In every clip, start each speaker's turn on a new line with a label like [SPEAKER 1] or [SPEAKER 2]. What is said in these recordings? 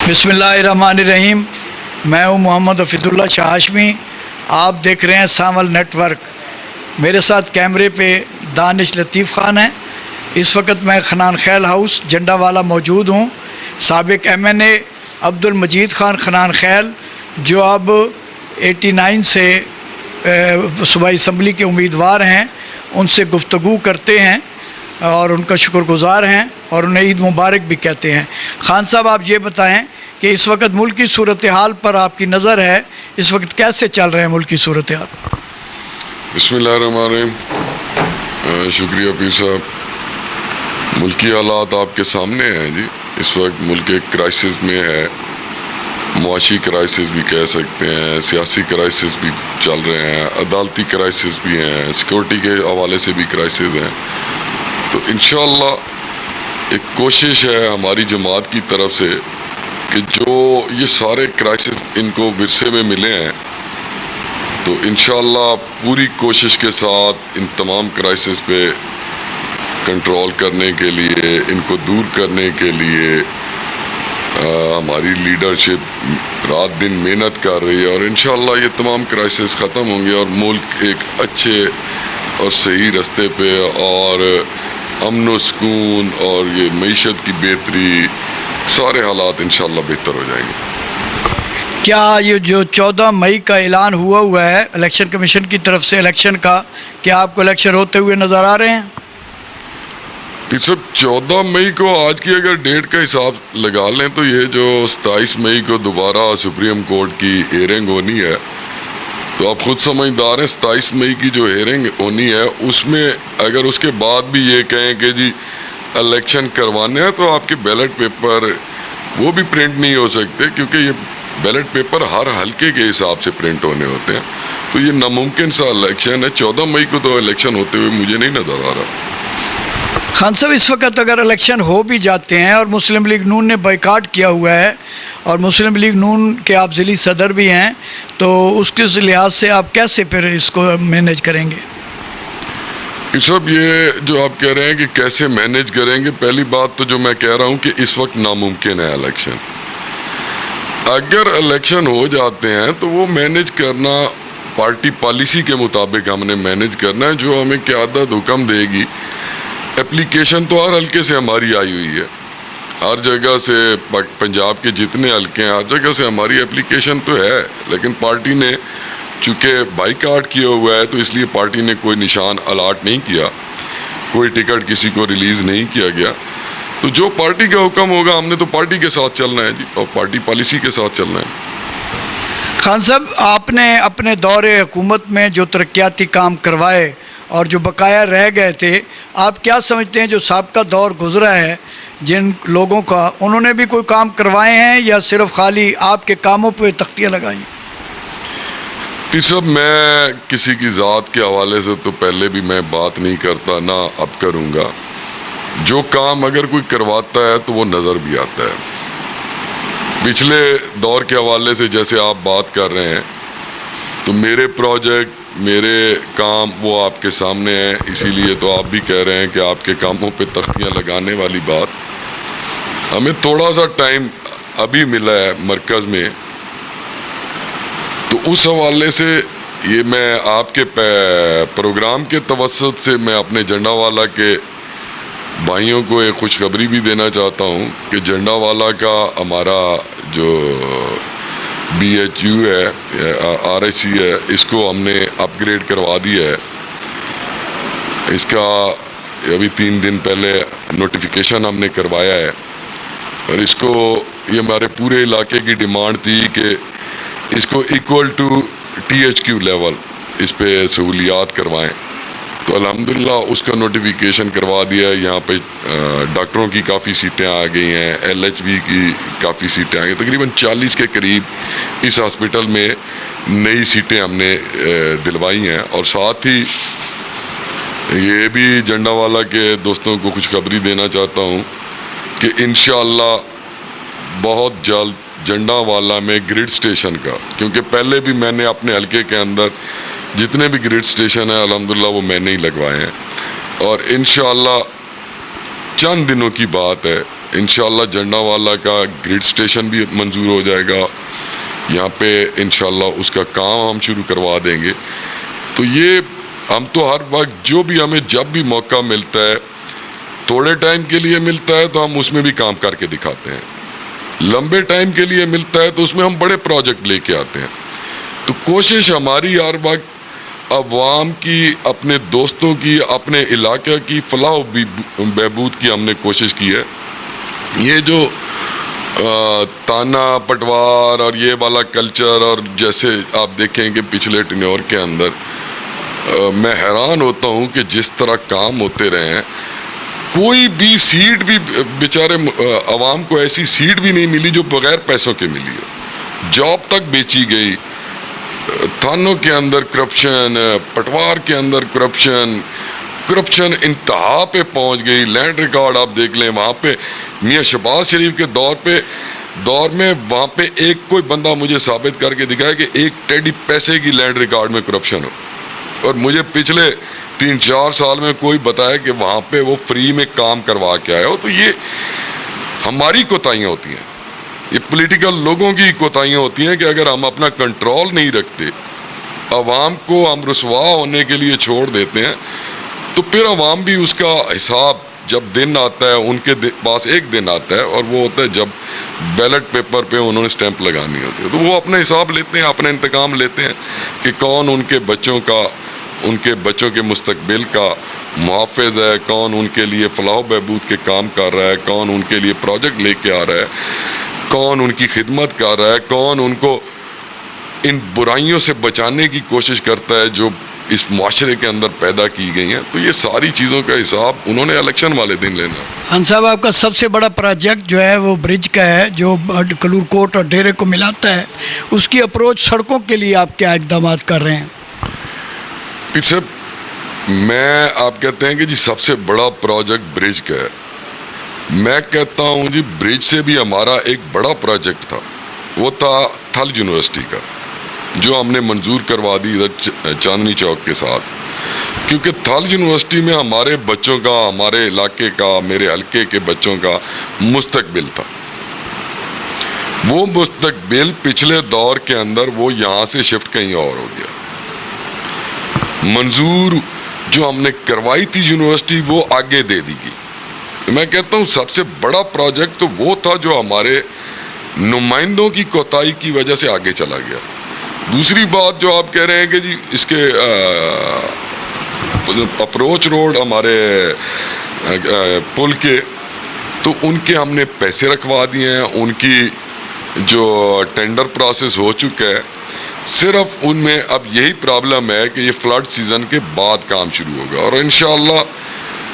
[SPEAKER 1] बिस्मिल्लाहिर्रहमानिर्रहीम। मैं हूँ मोहम्मद हफीजुल्लाह शाह हाशमी। आप देख रहे हैं सावल नेटवर्क। मेरे साथ कैमरे पे दानिश लतीफ़ ख़ान है। इस वक्त मैं खनान खैल हाउस जंडावाला मौजूद हूँ। साबिक MNA अब्दुल मजीद ख़ान खनान खैल, जो अब 89 से सूबाई असम्बली के उम्मीदवार हैं, उनसे गुफ्तगू करते हैं और उनका शुक्रगुज़ार हैं और उन्हें ईद मुबारक भी कहते हैं। ख़ान साहब, आप ये बताएं कि इस वक्त मुल्क की सूरत हाल पर आपकी नज़र है, इस वक्त कैसे चल रहे हैं मुल्क की सूरत हाल?
[SPEAKER 2] बिस्मिल्लाहिर्रहमानिर्रहीम। शुक्रिया पीर साहब। मुल्की हालात आपके सामने हैं जी। इस वक्त मुल्क एक क्राइसिस में है। मुआशी क्राइसिस भी कह सकते हैं, सियासी क्राइसिस भी चल रहे हैं, अदालती क्राइसिस भी हैं, सिक्योरिटी के हवाले से भी क्राइसिस हैं। तो इंशाअल्लाह एक कोशिश है हमारी जमात की तरफ से कि जो ये सारे क्राइसिस इनको विरसे में मिले हैं, तो इंशाअल्लाह पूरी कोशिश के साथ इन तमाम क्राइसिस पे कंट्रोल करने के लिए, इनको दूर करने के लिए हमारी लीडरशिप रात दिन मेहनत कर रही है और इंशाअल्लाह ये तमाम क्राइसिस ख़त्म होंगे और मुल्क एक अच्छे और सही रास्ते पे और अमन व सुकून और ये मईशत की बेहतरी, सारे हालात इंशाअल्लाह बेहतर हो जाएंगे।
[SPEAKER 1] क्या ये जो 14 मई का ऐलान हुआ है इलेक्शन कमीशन की तरफ से इलेक्शन का, क्या आपको इलेक्शन होते हुए नज़र आ रहे हैं?
[SPEAKER 2] फिर सब 14 मई को आज की अगर डेट का हिसाब लगा लें तो ये जो 27 मई को दोबारा सुप्रीम कोर्ट की हेयरिंग होनी है, तो आप खुद समझदार हैं 27 मई की जो हेयरिंग होनी है उसमें अगर उसके बाद भी ये कहें कि जी इलेक्शन करवाने हैं, तो आपके बैलेट पेपर वो भी प्रिंट नहीं हो सकते, क्योंकि ये बैलेट पेपर हर हलके के हिसाब से प्रिंट होने होते हैं। तो ये नामुमकिन सा इलेक्शन है। 14 मई को तो इलेक्शन होते हुए मुझे नहीं नज़र आ रहा।
[SPEAKER 1] खान साहब, इस वक्त अगर इलेक्शन हो भी जाते हैं और मुस्लिम लीग नून ने बाइकाट किया हुआ है और मुस्लिम लीग नून के आप ज़िली सदर भी हैं, तो उसके लिहाज से आप कैसे फिर इसको मैनेज करेंगे?
[SPEAKER 2] सब ये जो आप कह रहे हैं कि कैसे मैनेज करेंगे, पहली बात तो जो मैं कह रहा हूँ कि इस वक्त नामुमकिन है इलेक्शन। अगर इलेक्शन हो जाते हैं तो वो मैनेज करना पार्टी पॉलिसी के मुताबिक हमने मैनेज करना है, जो हमें क़यादत हुक्म देगी। एप्लीकेशन तो हर हल्के से हमारी आई हुई है, हर जगह से, पंजाब के जितने हल्के हैं हर जगह से हमारी एप्लीकेशन तो है, लेकिन पार्टी ने चूँकि बाइकाट किया हुआ है तो इसलिए पार्टी ने कोई निशान अलाट नहीं किया, कोई टिकट किसी को रिलीज़ नहीं किया गया। तो जो पार्टी का हुक्म होगा हमने तो पार्टी के साथ चलना है जी, और पार्टी पॉलिसी के साथ चलना है।
[SPEAKER 1] खान साहब, आपने अपने दौरे हुकूमत में जो तरक्याती काम करवाए और जो बकाया रह गए थे, आप क्या समझते हैं जो साबका दौर गुजरा है जिन लोगों का, उन्होंने भी कोई काम करवाए हैं या सिर्फ खाली आपके कामों पे तख्तियाँ लगाई?
[SPEAKER 2] फिर सब मैं किसी की ज़ात के हवाले से तो पहले भी मैं बात नहीं करता, ना अब करूँगा। जो काम अगर कोई करवाता है तो वो नज़र भी आता है। पिछले दौर के हवाले से जैसे आप बात कर रहे हैं, तो मेरे प्रोजेक्ट, मेरे काम वो आपके सामने हैं, इसीलिए तो आप भी कह रहे हैं कि आपके कामों पे तख्तियाँ लगाने वाली बात। हमें थोड़ा सा टाइम अभी मिला है मरकज़ में, तो उस हवाले से ये मैं आपके प्रोग्राम के तवस्सुत से मैं अपने जंडावाला के भाइयों को एक खुशखबरी भी देना चाहता हूँ कि जंडावाला का हमारा जो BHU है, RHC है, इसको हमने अपग्रेड करवा दिया है। इसका अभी 3 दिन पहले नोटिफिकेशन हमने करवाया है और इसको, ये हमारे पूरे इलाके की डिमांड थी कि इसको इक्वल टू THQ लेवल इस पे सहूलियात करवाएं, तो अल्हम्दुलिल्लाह उसका नोटिफिकेशन करवा दिया है। यहाँ पे डॉक्टरों की काफ़ी सीटें आ गई हैं, LHB की काफ़ी सीटें आ गई, तकरीबन 40 के करीब इस हॉस्पिटल में नई सीटें हमने दिलवाई हैं। और साथ ही ये भी जंडावाला के दोस्तों को खुशखबरी देना चाहता हूँ कि इंशाअल्लाह बहुत जल्द जंडावाला में ग्रिड स्टेशन का, क्योंकि पहले भी मैंने अपने हलके के अंदर जितने भी ग्रिड स्टेशन है अल्हम्दुलिल्लाह वो मैंने ही लगवाए हैं, और इंशाअल्लाह चंद दिनों की बात है انشاءاللہ جنڈا والا کا گریڈ سٹیشن بھی منظور ہو جائے گا. یہاں پہ انشاءاللہ اس کا کام ہم شروع کروا دیں گے. تو یہ ہم تو ہر وقت جو بھی ہمیں جب بھی موقع ملتا ہے, تھوڑے ٹائم کے لیے ملتا ہے تو ہم اس میں بھی کام کر کے دکھاتے ہیں, لمبے ٹائم کے لیے ملتا ہے تو اس میں ہم بڑے پروجیکٹ لے کے آتے ہیں. تو کوشش ہماری ہر وقت عوام کی, اپنے دوستوں کی, اپنے علاقے کی فلاح و بہبود کی ہم نے کوشش کی ہے. یہ جو تانا پٹوار اور یہ والا کلچر, اور جیسے آپ دیکھیں کہ پچھلے ٹینیور کے اندر میں حیران ہوتا ہوں کہ جس طرح کام ہوتے رہے ہیں, کوئی بھی سیٹ بھی بیچارے عوام کو ایسی سیٹ بھی نہیں ملی جو بغیر پیسوں کے ملی ہے. جاب تک بیچی گئی, تھانوں کے اندر کرپشن, پٹوار کے اندر کرپشن انتہا پہ پہنچ گئی. لینڈ ریکارڈ آپ دیکھ لیں, وہاں پہ میاں شہباز شریف کے دور میں وہاں پہ ایک کوئی بندہ مجھے ثابت کر کے دکھائے کہ ایک ٹیڈی پیسے کی لینڈ ریکارڈ میں کرپشن ہو, اور مجھے پچھلے 3-4 سال میں کوئی بتایا کہ وہاں پہ وہ فری میں کام کروا کے آیا ہو. تو یہ ہماری کوتاہیاں ہوتی ہیں, یہ پولیٹیکل لوگوں کی کوتاہیاں ہوتی ہیں کہ اگر ہم اپنا کنٹرول نہیں رکھتے, عوام کو ہم رسوا ہونے کے لیے چھوڑ دیتے ہیں, تو پھر عوام بھی اس کا حساب جب دن آتا ہے, ان کے پاس ایک دن آتا ہے اور وہ ہوتا ہے جب بیلٹ پیپر پہ انہوں نے سٹیمپ لگانی ہوتی ہے, تو وہ اپنا حساب لیتے ہیں, اپنا انتقام لیتے ہیں کہ کون ان کے بچوں کے مستقبل کا محافظ ہے, کون ان کے لیے فلاح و بہبود کے کام کر رہا ہے, کون ان کے لیے پروجیکٹ لے کے آ رہا ہے, کون ان کی خدمت کر رہا ہے, کون ان کو ان برائیوں سے بچانے کی کوشش کرتا ہے جو اس معاشرے کے اندر پیدا کی گئی ہیں. تو یہ ساری چیزوں کا حساب انہوں نے الیکشن والے دن لینا.
[SPEAKER 1] خان صاحب, آپ کا سب سے بڑا پروجیکٹ جو ہے وہ برج کا ہے, جو کلور کوٹ اور ڈیرے کو ملاتا ہے. اس کی اپروچ سڑکوں کے لیے آپ کیا اقدامات کر رہے ہیں؟
[SPEAKER 2] پھر سے میں, آپ کہتے ہیں کہ جی سب سے بڑا پروجیکٹ برج کا ہے. میں کہتا ہوں جی برج سے بھی ہمارا ایک بڑا پروجیکٹ تھا, وہ تھا تھل یونیورسٹی کا, جو ہم نے منظور کروا دی ادھر چاندنی چوک کے ساتھ. کیونکہ تھل یونیورسٹی میں ہمارے بچوں کا, ہمارے علاقے کا, میرے حلقے کے بچوں کا مستقبل تھا. وہ مستقبل پچھلے دور کے اندر وہ یہاں سے شفٹ کہیں اور ہو گیا. منظور جو ہم نے کروائی تھی یونیورسٹی وہ آگے دے دی گئی. میں کہتا ہوں سب سے بڑا پروجیکٹ تو وہ تھا جو ہمارے نمائندوں کی کوتاہی کی وجہ سے آگے چلا گیا. دوسری بات جو آپ کہہ رہے ہیں کہ جی اس کے اپروچ روڈ ہمارے پل کے, تو ان کے ہم نے پیسے رکھوا دیے ہیں, ان کی جو ٹینڈر پروسیس ہو چکا ہے. صرف ان میں اب یہی پرابلم ہے کہ یہ فلڈ سیزن کے بعد کام شروع ہوگا, اور انشاءاللہ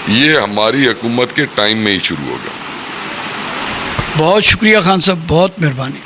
[SPEAKER 2] یہ ہماری حکومت کے ٹائم میں ہی شروع ہوگا.
[SPEAKER 1] بہت شکریہ خان صاحب, بہت مہربانی.